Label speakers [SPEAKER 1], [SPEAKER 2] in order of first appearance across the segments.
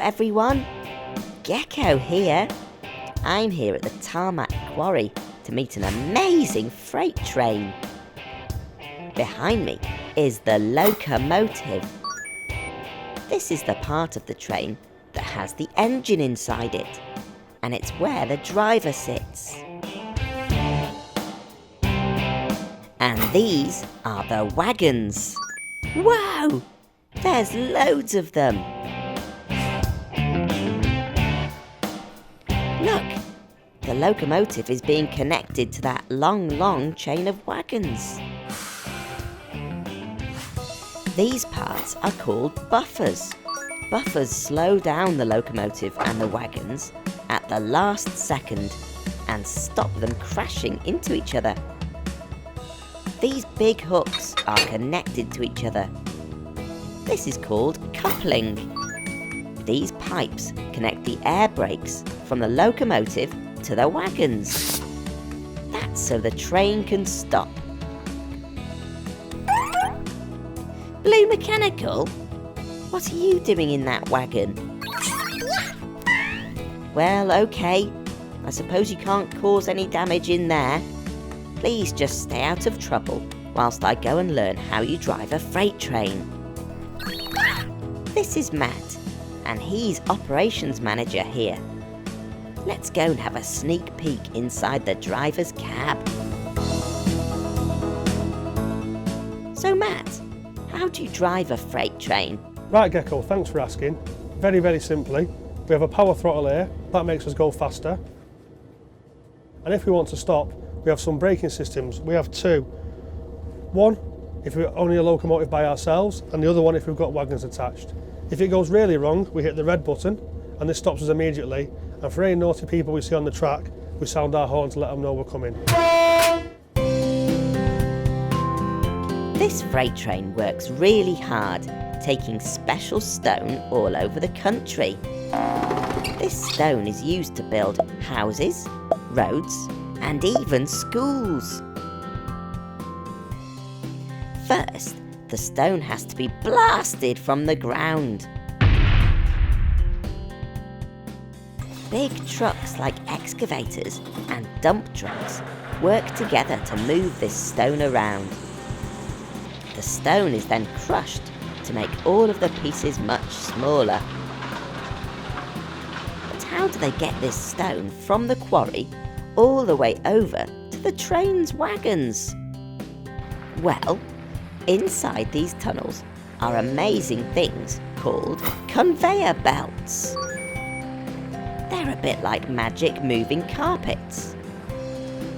[SPEAKER 1] everyone, Gecko here. I'm here at the tarmac quarry to meet an amazing freight train. Behind me is the locomotive. This is the part of the train that has the engine inside it, and it's where the driver sits. And these are the wagons. Wow! There's loads of them. Look, the locomotive is being connected to that long chain of wagons. These parts are called buffers. Buffers slow down the locomotive and the wagons at the last second and stop them crashing into each other. These big hooks are connected to each other. This is called coupling. These pipes connect the air brakes from the locomotive to the wagons. That's so the train can stop. Blue Mechanical, what are you doing in that wagon? Well, okay. I suppose you can't cause any damage in there. Please just stay out of trouble whilst I go and learn how you drive a freight train. This is Matt, and he's operations manager here. Let's go and have a sneak peek inside the driver's cab. So Matt, how do you drive a freight train?
[SPEAKER 2] Right, Gecko, thanks for asking. Very simply, we have a power throttle here, that makes us go faster. And if we want to stop, we have some braking systems. We have two. One, if we're only a locomotive by ourselves, and the other one if we've got wagons attached. If it goes really wrong, we hit the red button, and this stops us immediately. And for any naughty people we see on the track, we sound our horn to let them know we're coming.
[SPEAKER 1] This freight train works really hard, taking special stone all over the country. This stone is used to build houses, roads, and even schools. First, the stone has to be blasted from the ground. Big trucks like excavators and dump trucks work together to move this stone around. The stone is then crushed to make all of the pieces much smaller. But how do they get this stone from the quarry all the way over to the train's wagons? Well, inside these tunnels are amazing things called conveyor belts. They're a bit like magic moving carpets.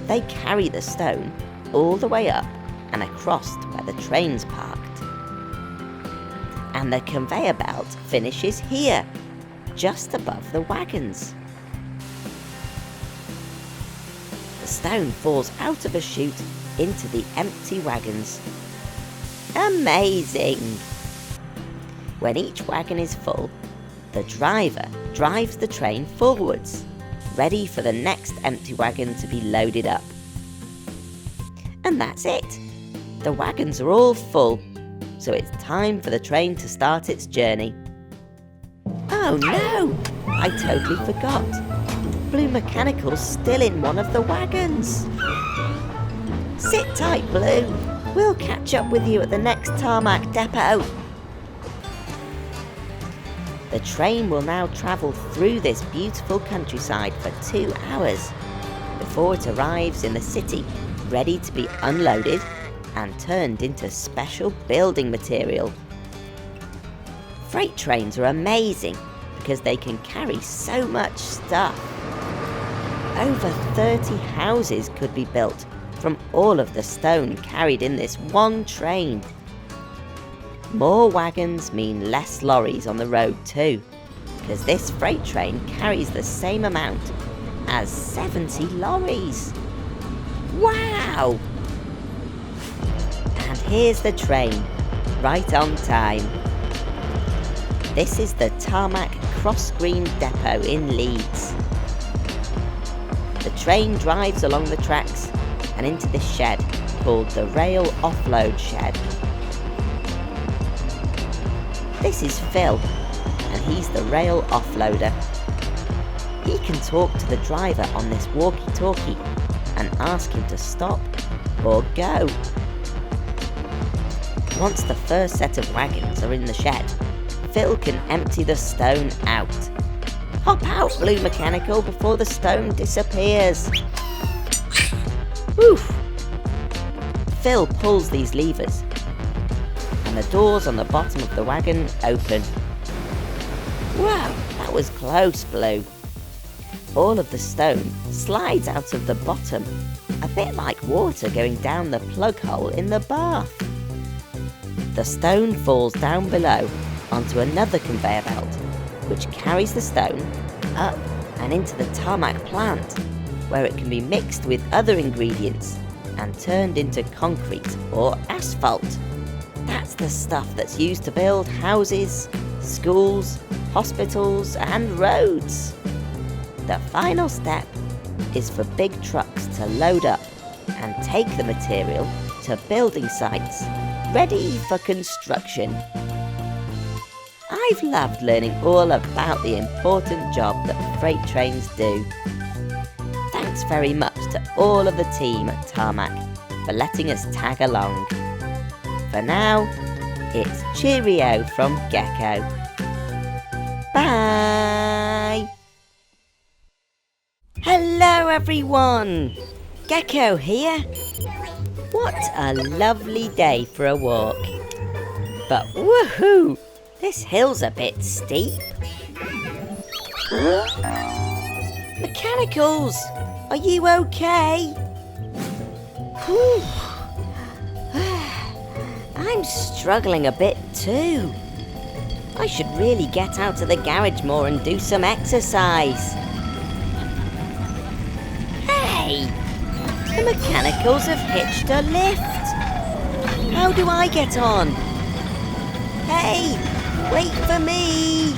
[SPEAKER 1] They carry the stone all the way up and across to where the train's parked. And the conveyor belt finishes here, just above the wagons. The stone falls out of a chute into the empty wagons. Amazing! When each wagon is full, the driver drives the train forwards, ready for the next empty wagon to be loaded up. And that's it. The wagons are all full, so it's time for the train to start its journey. Oh no! I totally forgot. Blue Mechanical's still in one of the wagons. Sit tight, Blue. We'll catch up with you at the next tarmac depot. The train will now travel through this beautiful countryside for 2 hours before it arrives in the city, ready to be unloaded and turned into special building material. Freight trains are amazing because they can carry so much stuff. Over 30 houses could be built from all of the stone carried in this one train. More wagons mean less lorries on the road too, because this freight train carries the same amount as 70 lorries. Wow! And here's the train, right on time. This is the Tarmac Cross Green Depot in Leeds. The train drives along the tracks and into this shed called the Rail Offload Shed. This is Phil, and he's the rail offloader. He can talk to the driver on this walkie-talkie and ask him to stop or go. Once the first set of wagons are in the shed, Phil can empty the stone out. Hop out, Blue Mechanical, before the stone disappears. Woof! Phil pulls these levers, and the doors on the bottom of the wagon open. Wow, that was close, Blue. All of the stone slides out of the bottom, a bit like water going down the plug hole in the bath. The stone falls down below onto another conveyor belt, which carries the stone up and into the tarmac plant, where it can be mixed with other ingredients and turned into concrete or asphalt. That's the stuff that's used to build houses, schools, hospitals and roads. The final step is for big trucks to load up and take the material to building sites ready for construction. I've loved learning all about the important job that freight trains do. Thanks very much to all of the team at Tarmac for letting us tag along. For now, it's cheerio from Gecko. Bye! Hello everyone! Gecko here. What a lovely day for a walk. But woohoo! This hill's a bit steep. Mechanicals, are you okay? Whew. I'm struggling a bit too. I should really get out of the garage more and do some exercise. Hey! The mechanicals have hitched a lift. How do I get on? Hey! Wait for me!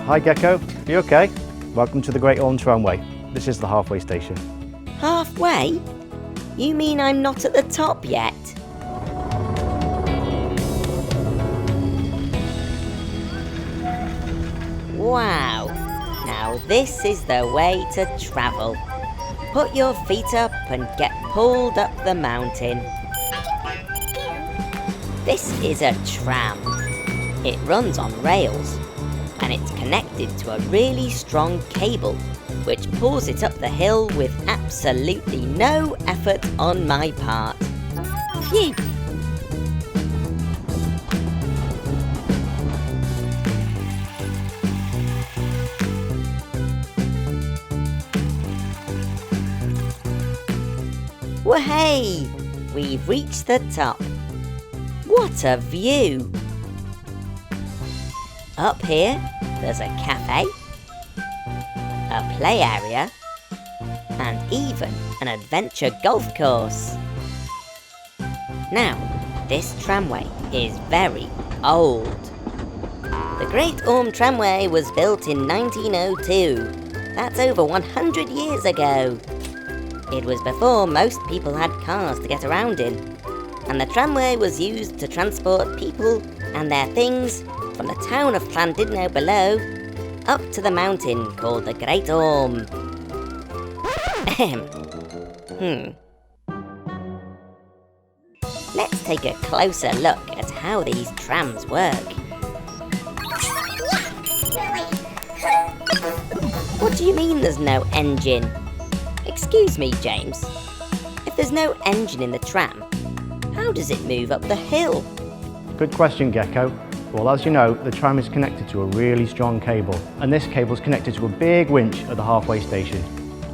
[SPEAKER 3] Hi Gecko, you okay? Welcome to the Great Orme Tramway. This is the halfway station.
[SPEAKER 1] Halfway? You mean I'm not at the top yet? Wow! Now this is the way to travel. Put your feet up and get pulled up the mountain. This is a tram. It runs on rails, and it's connected to a really strong cable, which pulls it up the hill with absolutely no effort on my part. Phew! Wahey! We've reached the top. What a view! Up here, there's a cafe, a play area, and even an adventure golf course. Now, this tramway is very old. The Great Orme Tramway was built in 1902. That's over 100 years ago. It was before most people had cars to get around in, and the tramway was used to transport people and their things from the town of Llandudno below up to the mountain called the Great Orme. Let's take a closer look at how these trams work. What do you mean there's no engine? Excuse me, James. If there's no engine in the tram, how does it move up the hill?
[SPEAKER 3] Good question, Gecko. Well, as you know, the tram is connected to a really strong cable, and this cable is connected to a big winch at the halfway station.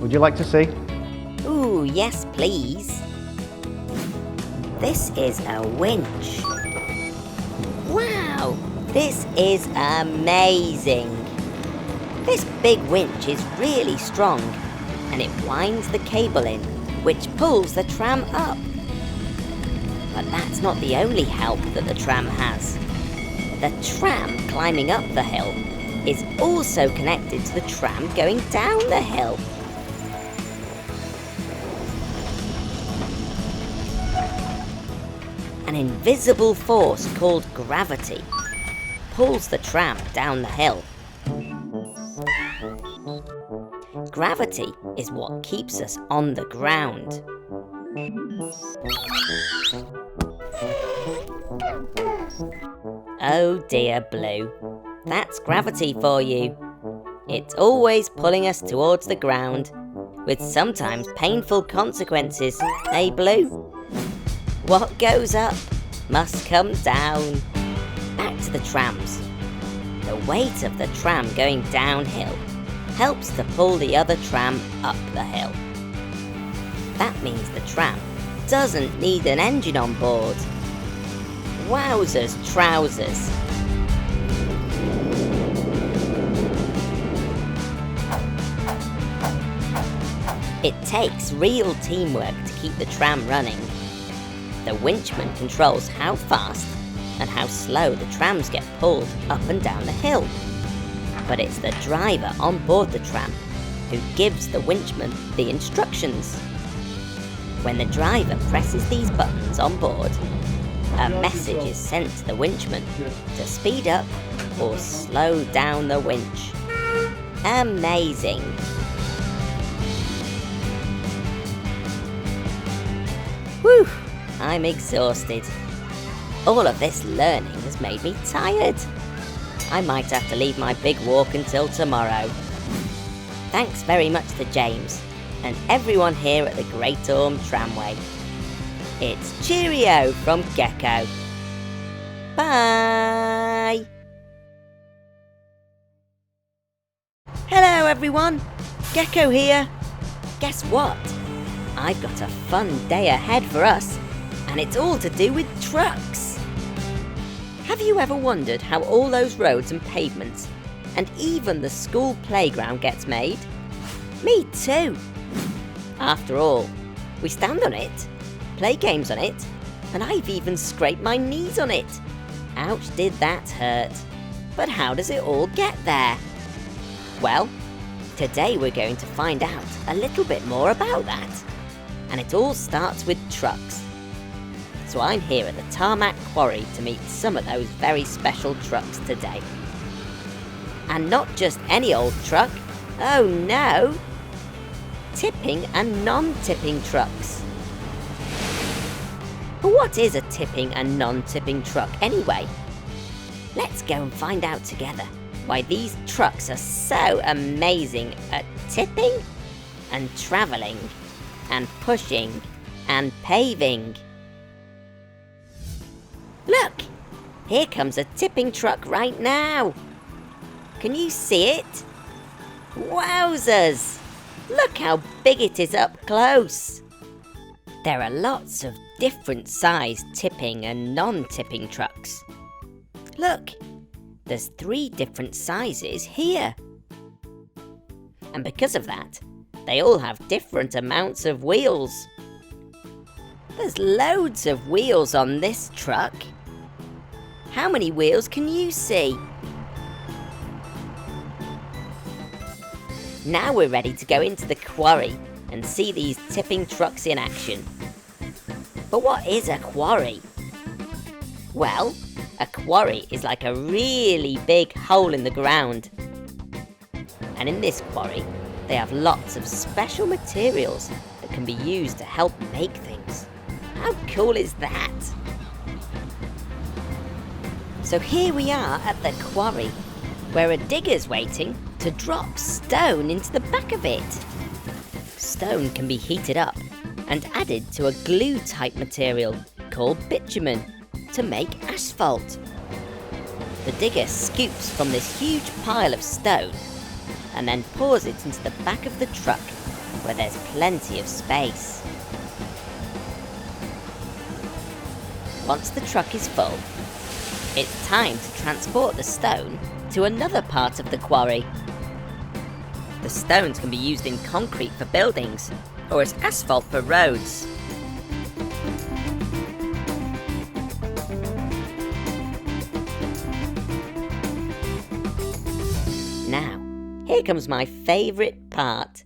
[SPEAKER 3] Would you like to see?
[SPEAKER 1] Ooh, yes please. This is a winch. Wow, this is amazing. This big winch is really strong, and it winds the cable in which pulls the tram up. But that's not the only help that the tram has. The tram climbing up the hill is also connected to the tram going down the hill. An invisible force called gravity pulls the tram down the hill. Gravity is what keeps us on the ground. Oh dear, Blue. That's gravity for you. It's always pulling us towards the ground, with sometimes painful consequences, eh, Blue? What goes up must come down. Back to the trams. The weight of the tram going downhill helps to pull the other tram up the hill. That means the tram doesn't need an engine on board. Wowzers trousers. It takes real teamwork to keep the tram running. The winchman controls how fast and how slow the trams get pulled up and down the hill. But it's the driver on board the tram who gives the winchman the instructions. When the driver presses these buttons on board, a message is sent to the winchman to speed up or slow down the winch. Amazing! Whew, I'm exhausted. All of this learning has made me tired. I might have to leave my big walk until tomorrow. Thanks very much to James and everyone here at the Great Orme Tramway. It's cheerio from Gecko. Bye! Hello everyone, Gecko here. Guess what? I've got a fun day ahead for us, and it's all to do with trucks. Have you ever wondered how all those roads and pavements, and even the school playground gets made? Me too. After all, we stand on it, play games on it, and I've even scraped my knees on it. Ouch, did that hurt. But how does it all get there? Well, today we're going to find out a little bit more about that. And it all starts with trucks. So I'm here at the Tarmac Quarry to meet some of those very special trucks today. And not just any old truck, oh no! Tipping and non-tipping trucks. But what is a tipping and non-tipping truck anyway? Let's go and find out together why these trucks are so amazing at tipping and travelling and pushing and paving. Look! Here comes a tipping truck right now. Can you see it? Wowzers! Look how big it is up close. There are lots of different sized tipping and non-tipping trucks. Look, there's 3 different sizes here. And because of that, they all have different amounts of wheels. There's loads of wheels on this truck. How many wheels can you see? Now we're ready to go into the quarry and see these tipping trucks in action. But what is a quarry? Well, a quarry is like a really big hole in the ground. And in this quarry, they have lots of special materials that can be used to help make things. How cool is that? So here we are at the quarry, where a digger's waiting to drop stone into the back of it. Stone can be heated up and added to a glue-type material called bitumen to make asphalt. The digger scoops from this huge pile of stone and then pours it into the back of the truck where there's plenty of space. Once the truck is full, it's time to transport the stone to another part of the quarry. The stones can be used in concrete for buildings or is asphalt for roads? Now, here comes my favourite part.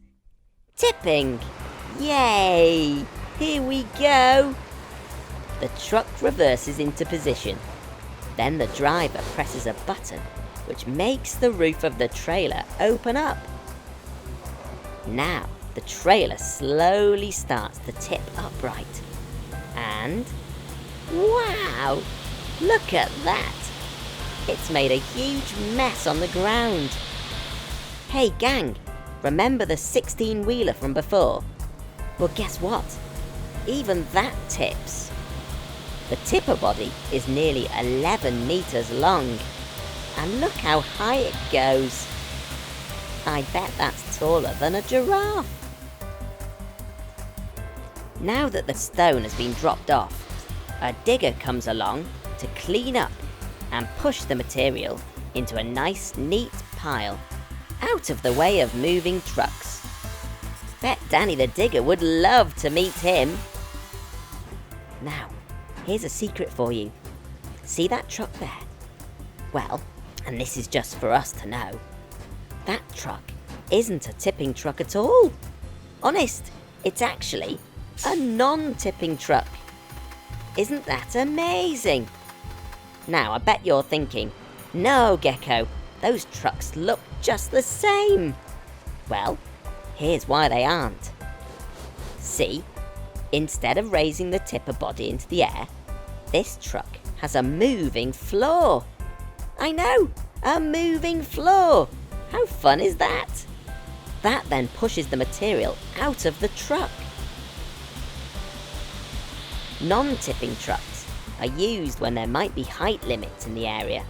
[SPEAKER 1] Tipping! Yay! Here we go! The truck reverses into position. Then the driver presses a button which makes the roof of the trailer open up. Now the trailer slowly starts to tip upright. And wow! Look at that! It's made a huge mess on the ground. Hey gang, remember the 16-wheeler from before? Well, guess what? Even that tips. The tipper body is nearly 11 meters long. And look how high it goes. I bet that's taller than a giraffe. Now that the stone has been dropped off, a digger comes along to clean up and push the material into a nice neat pile out of the way of moving trucks. Bet Danny the digger would love to meet him. Now, here's a secret for you. See that truck there? Well, and this is just for us to know, that truck isn't a tipping truck at all. Honest, it's actually a non-tipping truck. Isn't that amazing? Now, I bet you're thinking, no, Gecko, those trucks look just the same. Well, here's why they aren't. See, instead of raising the tipper body into the air, this truck has a moving floor. I know, a moving floor. How fun is that? That then pushes the material out of the truck. Non-tipping trucks are used when there might be height limits in the area.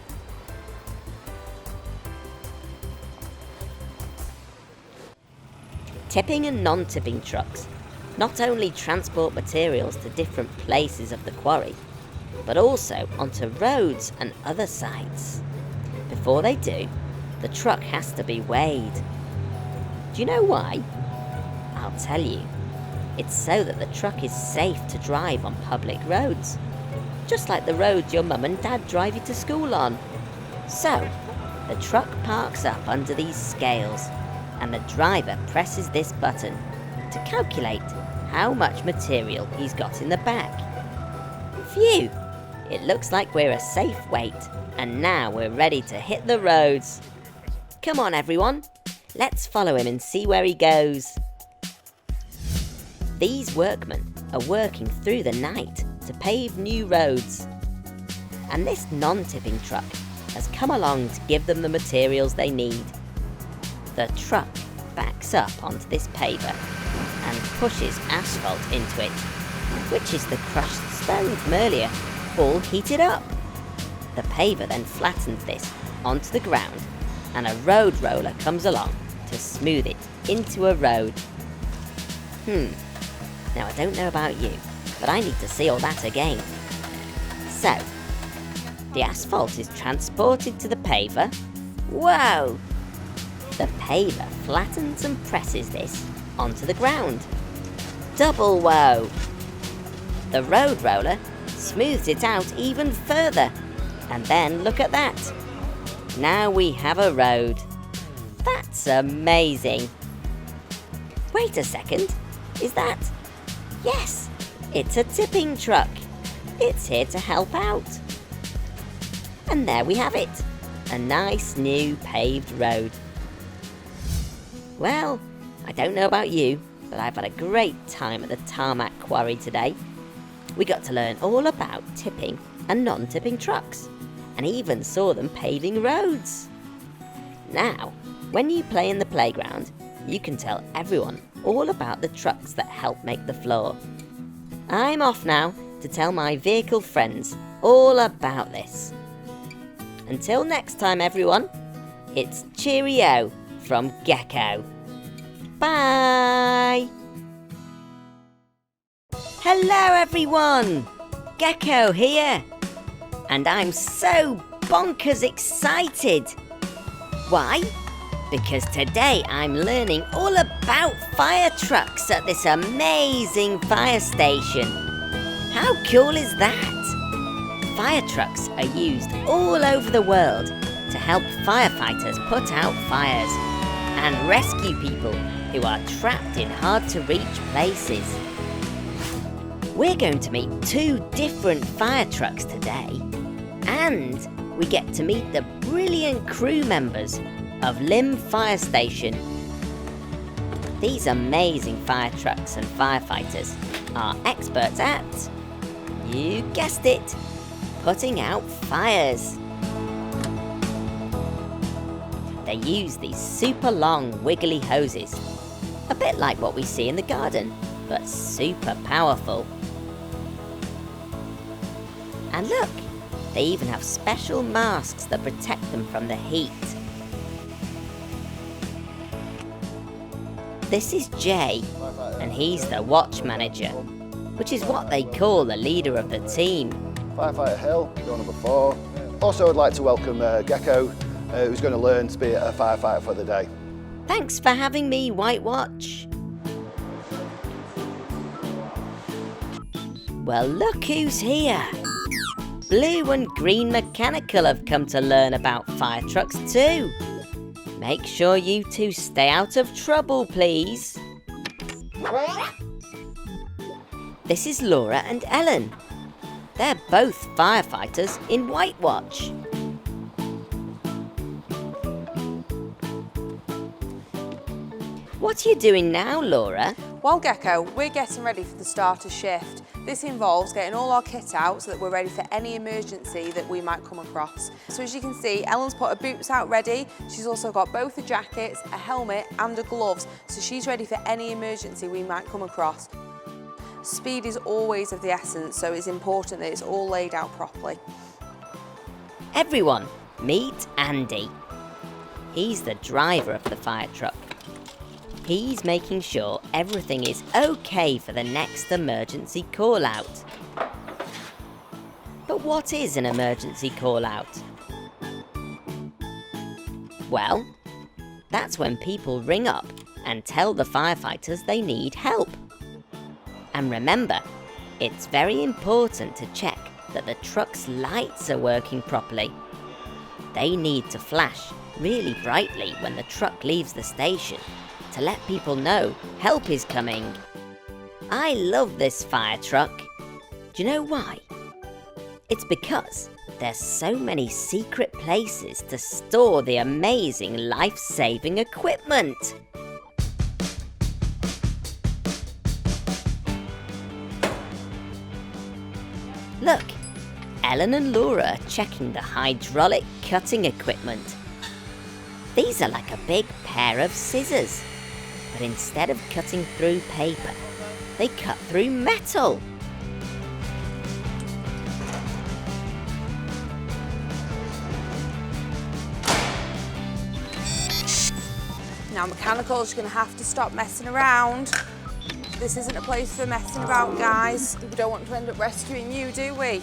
[SPEAKER 1] Tipping and non-tipping trucks not only transport materials to different places of the quarry, but also onto roads and other sites. Before they do, the truck has to be weighed. Do you know why? I'll tell you. It's so that the truck is safe to drive on public roads, just like the roads your mum and dad drive you to school on. So, the truck parks up under these scales, and the driver presses this button to calculate how much material he's got in the back. Phew! It looks like we're a safe weight, and now we're ready to hit the roads. Come on everyone, let's follow him and see where he goes. These workmen are working through the night to pave new roads. And this non-tipping truck has come along to give them the materials they need. The truck backs up onto this paver and pushes asphalt into it, which is the crushed stone from earlier, all heated up. The paver then flattens this onto the ground, and a road roller comes along to smooth it into a road. Now I don't know about you, but I need to see all that again. So, the asphalt is transported to the paver. Whoa! The paver flattens and presses this onto the ground. Double whoa! The road roller smooths it out even further. And then look at that. Now we have a road. That's amazing. Wait a second. Is that... Yes, it's a tipping truck. It's here to help out. And there we have it. A nice new paved road. Well, I don't know about you, but I've had a great time at the tarmac quarry today. We got to learn all about tipping and non-tipping trucks, and even saw them paving roads. Now, when you play in the playground, you can tell everyone all about the trucks that help make the floor. I'm off now to tell my vehicle friends all about this. Until next time everyone, it's cheerio from Gecko. Bye! Hello everyone! Gecko here! And I'm so bonkers excited! Why? because today I'm learning all about fire trucks at this amazing fire station. How cool is that? Fire trucks are used all over the world to help firefighters put out fires and rescue people who are trapped in hard-to-reach places. We're going to meet 2 different fire trucks today, and we get to meet the brilliant crew members of Lim Fire Station. These amazing fire trucks and firefighters are experts at, you guessed it, putting out fires. They use these super long wiggly hoses, a bit like what we see in the garden, but super powerful. And look, they even have special masks that protect them from the heat. This is Jay, and he's the watch manager, which is what they call the leader of the team.
[SPEAKER 4] Firefighter Hill, door number 4. Also, I'd like to welcome Gecko, who's going to learn to be a firefighter for the day.
[SPEAKER 1] Thanks for having me, White Watch. Well, look who's here. Blue and Green Mechanical have come to learn about fire trucks too. Make sure you 2 stay out of trouble, please. This is Laura and Ellen. They're both firefighters in White Watch. What are you doing now, Laura?
[SPEAKER 5] Well, Gecko, we're getting ready for the starter shift. This involves getting all our kit out so that we're ready for any emergency that we might come across. So as you can see, Ellen's put her boots out ready. She's also got both the jackets, a helmet and her gloves, so she's ready for any emergency we might come across. Speed is always of the essence, so it's important that it's all laid out properly.
[SPEAKER 1] Everyone, meet Andy. He's the driver of the fire truck. He's making sure everything is okay for the next emergency call-out. But what is an emergency call-out? Well, that's when people ring up and tell the firefighters they need help. And remember, it's very important to check that the truck's lights are working properly. They need to flash really brightly when the truck leaves the station to let people know help is coming. I love this fire truck. Do you know why? It's because there's so many secret places to store the amazing life-saving equipment. Look, Ellen and Laura are checking the hydraulic cutting equipment. These are like a big pair of scissors, but instead of cutting through paper, they cut through metal.
[SPEAKER 5] Now mechanical's going to have to stop messing around. This isn't a place for messing about, guys. We don't want to end up rescuing you, do we?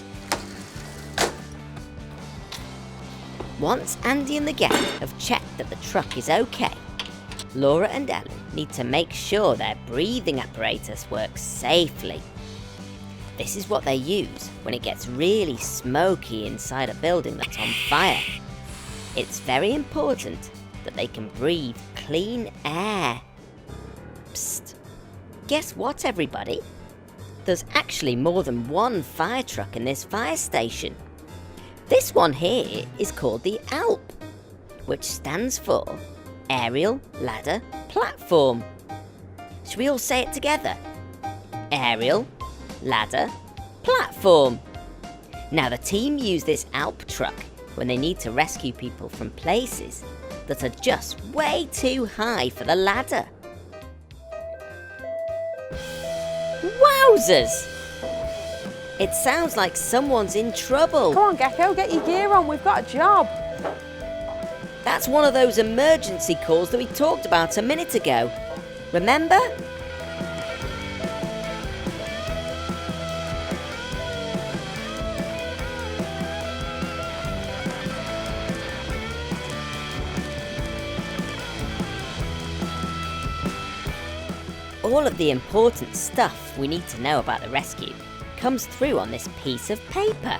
[SPEAKER 1] Once Andy and the gang have checked that the truck is okay, Laura and Ellen need to make sure their breathing apparatus works safely. This is what they use when it gets really smoky inside a building that's on fire. It's very important that they can breathe clean air. Psst. Guess what, everybody? There's actually more than one fire truck in this fire station. This one here is called the ALP, which stands for Aerial Ladder Platform. Should we all say it together? Aerial Ladder Platform. Now the team use this ALP truck when they need to rescue people from places that are just way too high for the ladder. Wowzers! It sounds like someone's in trouble.
[SPEAKER 5] Come on, Gecko, get your gear on. We've got a job.
[SPEAKER 1] That's one of those emergency calls that we talked about a minute ago. Remember? All of the important stuff we need to know about the rescue comes through on this piece of paper.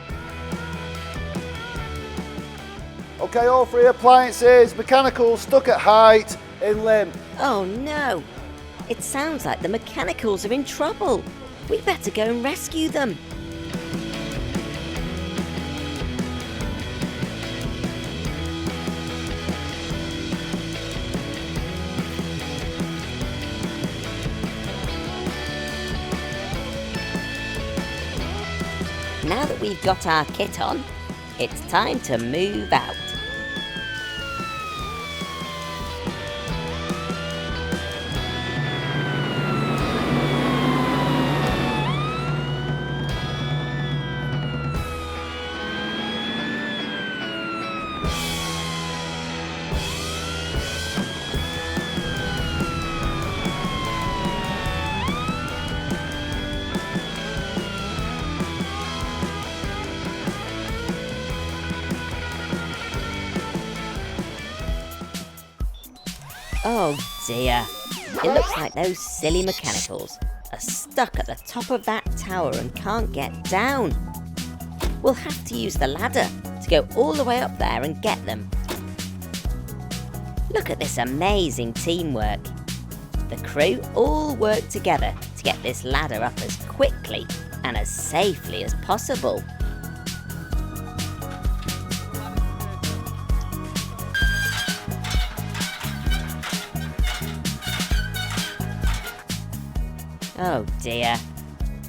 [SPEAKER 4] Okay, all 3 appliances, mechanicals stuck at height, in limp.
[SPEAKER 1] Oh no! It sounds like the mechanicals are in trouble. We better go and rescue them. Now that we've got our kit on, it's time to move out. Oh dear, it looks like those silly mechanicals are stuck at the top of that tower and can't get down. We'll have to use the ladder to go all the way up there and get them. Look at this amazing teamwork. The crew all work together to get this ladder up as quickly and as safely as possible. Oh dear,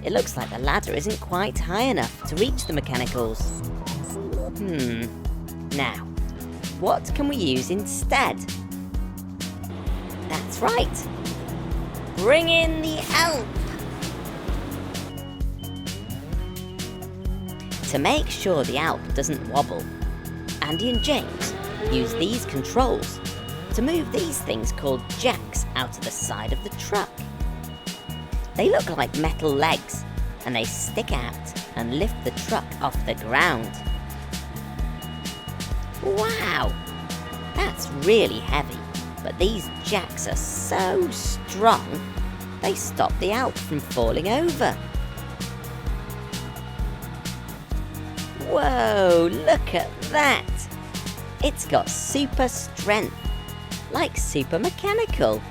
[SPEAKER 1] it looks like the ladder isn't quite high enough to reach the mechanicals. Now, what can we use instead? That's right, bring in the Alp! To make sure the Alp doesn't wobble, Andy and James use these controls to move these things called jacks out of the side of the truck. They look like metal legs, and they stick out and lift the truck off the ground. Wow, that's really heavy, but these jacks are so strong, they stop the Alp from falling over. Whoa, look at that! It's got super strength, like super mechanical.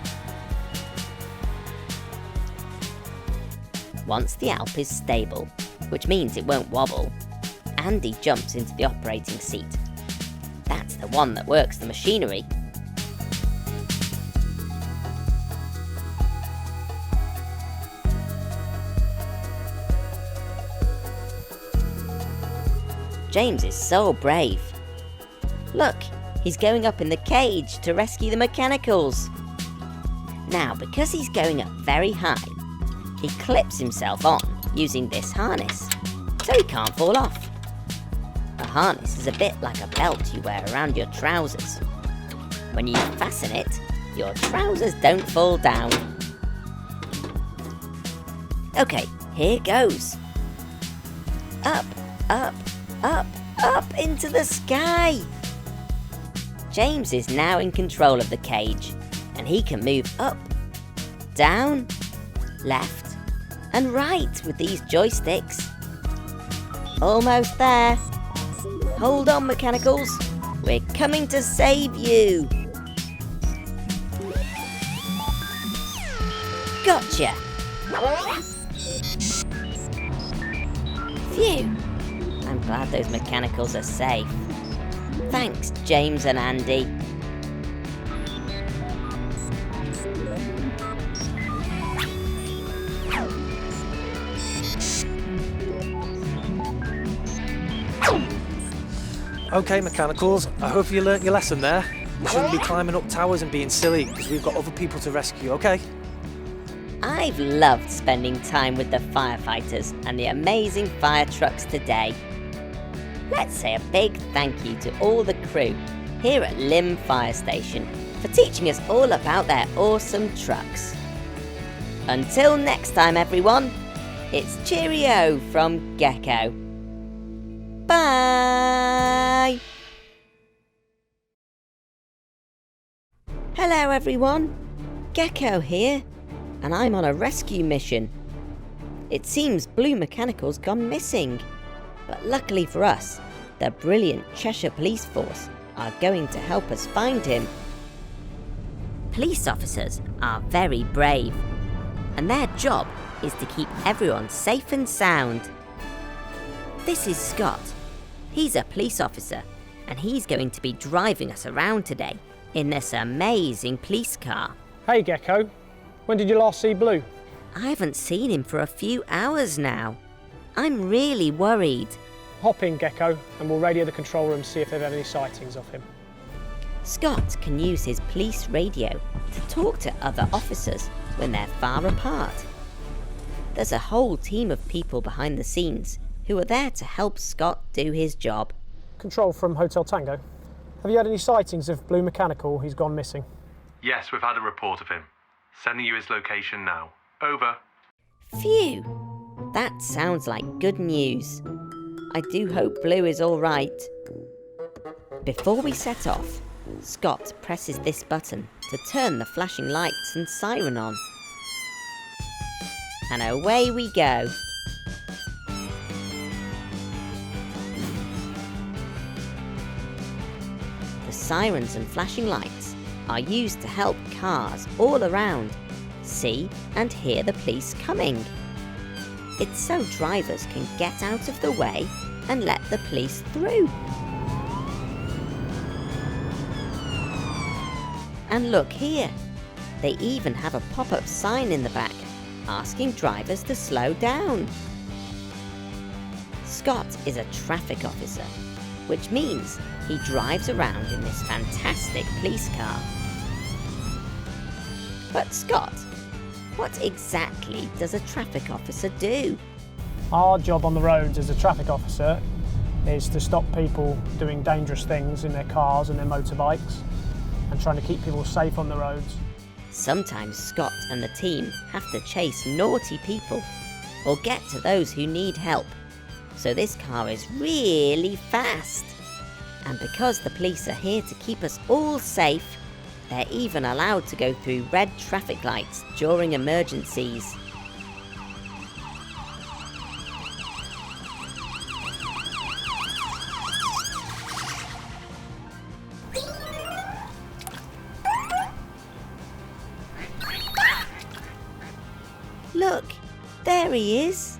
[SPEAKER 1] Once the Alp is stable, which means it won't wobble, Andy jumps into the operating seat. That's the one that works the machinery. James is so brave. Look, he's going up in the cage to rescue the mechanicals. Now, because he's going up very high, he clips himself on using this harness, so he can't fall off. A harness is a bit like a belt you wear around your trousers. When you fasten it, your trousers don't fall down. Okay, here goes. Up, up, up, up into the sky! James is now in control of the cage, and he can move up, down, left, and right with these joysticks. Almost there. Hold on, mechanicals. We're coming to save you. Gotcha. Phew. I'm glad those mechanicals are safe. Thanks, James and Andy.
[SPEAKER 6] Okay, mechanicals, I hope you learnt your lesson there. You shouldn't be climbing up towers and being silly, because we've got other people to rescue, okay?
[SPEAKER 1] I've loved spending time with the firefighters and the amazing fire trucks today. Let's say a big thank you to all the crew here at Lymm Fire Station for teaching us all about their awesome trucks. Until next time, everyone, it's cheerio from Gecko. Bye! Hello everyone, Gecko here, and I'm on a rescue mission. It seems Blue Mechanical's gone missing, but luckily for us, the brilliant Cheshire Police Force are going to help us find him. Police officers are very brave, and their job is to keep everyone safe and sound. This is Scott. He's a police officer, and he's going to be driving us around today in this amazing police car.
[SPEAKER 7] Hey Gecko, when did you last see Blue?
[SPEAKER 1] I haven't seen him for a few hours now. I'm really worried.
[SPEAKER 7] Hop in, Gecko, and we'll radio the control room to see if they've had any sightings of him.
[SPEAKER 1] Scott can use his police radio to talk to other officers when they're far apart. There's a whole team of people behind the scenes who are there to help Scott do his job.
[SPEAKER 7] Control from Hotel Tango. Have you had any sightings of Blue Mechanical? He's gone missing.
[SPEAKER 8] Yes, we've had a report of him. Sending you his location now. Over.
[SPEAKER 1] Phew! That sounds like good news. I do hope Blue is all right. Before we set off, Scott presses this button to turn the flashing lights and siren on. And away we go. The sirens and flashing lights are used to help cars all around see and hear the police coming. It's so drivers can get out of the way and let the police through. And look here, they even have a pop-up sign in the back asking drivers to slow down. Scott is a traffic officer, which means he drives around in this fantastic police car. But Scott, what exactly does a traffic officer do?
[SPEAKER 7] Our job on the roads as a traffic officer is to stop people doing dangerous things in their cars and their motorbikes and trying to keep people safe on the roads.
[SPEAKER 1] Sometimes Scott and the team have to chase naughty people or get to those who need help, so this car is really fast. And because the police are here to keep us all safe, they're even allowed to go through red traffic lights during emergencies. Look, there he is.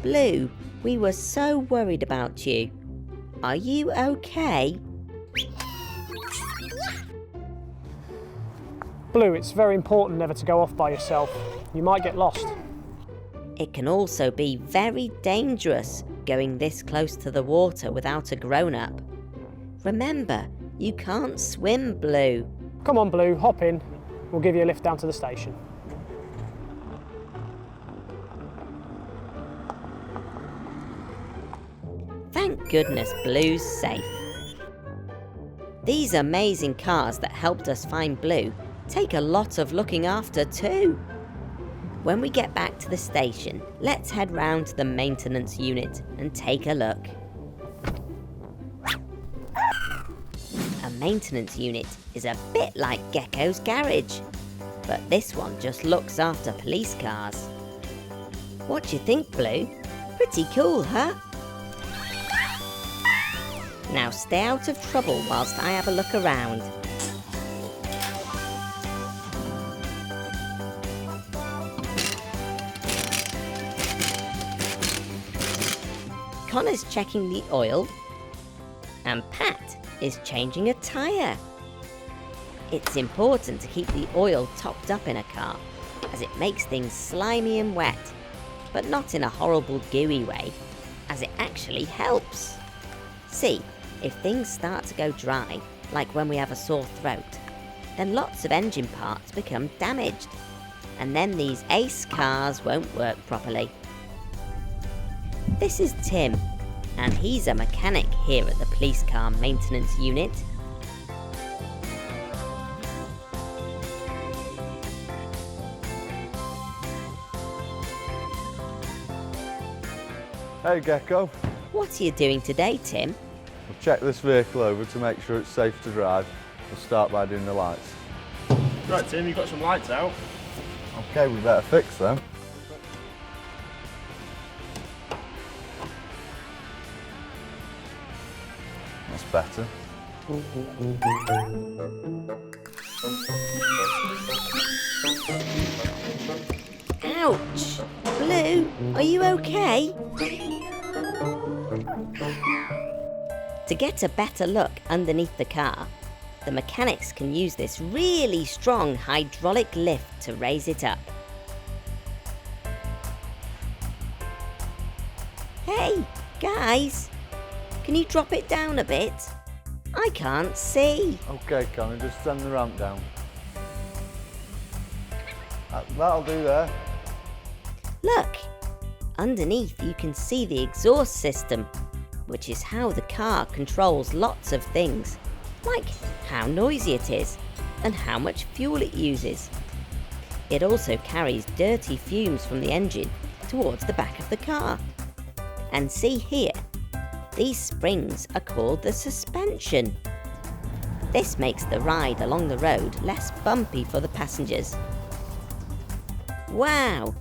[SPEAKER 1] Blue, we were so worried about you. Are you okay?
[SPEAKER 7] Blue, it's very important never to go off by yourself. You might get lost.
[SPEAKER 1] It can also be very dangerous going this close to the water without a grown-up. Remember, you can't swim, Blue.
[SPEAKER 7] Come on, Blue, hop in. We'll give you a lift down to the station.
[SPEAKER 1] Thank goodness Blue's safe. These amazing cars that helped us find Blue take a lot of looking after too. When we get back to the station, let's head round to the maintenance unit and take a look. A maintenance unit is a bit like Gecko's garage, but this one just looks after police cars. What do you think, Blue? Pretty cool, huh? Now stay out of trouble whilst I have a look around. Connor's checking the oil, and Pat is changing a tyre. It's important to keep the oil topped up in a car, as it makes things slimy and wet, but not in a horrible gooey way, as it actually helps. See, if things start to go dry, like when we have a sore throat, then lots of engine parts become damaged, and then these ace cars won't work properly. This is Tim, and he's a mechanic here at the police car maintenance unit.
[SPEAKER 9] Hey Gecko,
[SPEAKER 1] What are you doing today, Tim?
[SPEAKER 9] I've checked this vehicle over to make sure it's safe to drive. We'll start by doing the lights.
[SPEAKER 10] Right Tim, you've got some lights out.
[SPEAKER 9] Okay, we better fix them. That's better.
[SPEAKER 1] Ouch! Blue, are you okay? To get a better look underneath the car, the mechanics can use this really strong hydraulic lift to raise it up. Hey, guys, can you drop it down a bit? I can't see.
[SPEAKER 9] Okay, Connor, just send the ramp down. That'll do there.
[SPEAKER 1] Look, underneath you can see the exhaust system, which is how the car controls lots of things, like how noisy it is and how much fuel it uses. It also carries dirty fumes from the engine towards the back of the car. And see here, these springs are called the suspension. This makes the ride along the road less bumpy for the passengers. Wow,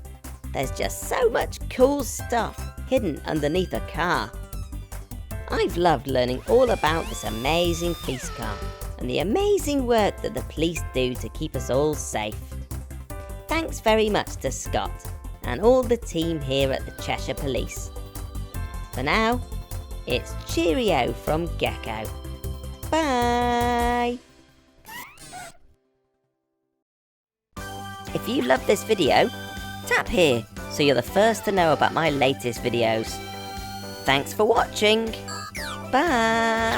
[SPEAKER 1] there's just so much cool stuff hidden underneath a car. I've loved learning all about this amazing police car and the amazing work that the police do to keep us all safe. Thanks very much to Scott and all the team here at the Cheshire Police. For now, it's cheerio from Gecko. Bye! If you love this video, tap here so you're the first to know about my latest videos. Thanks for watching. Bye!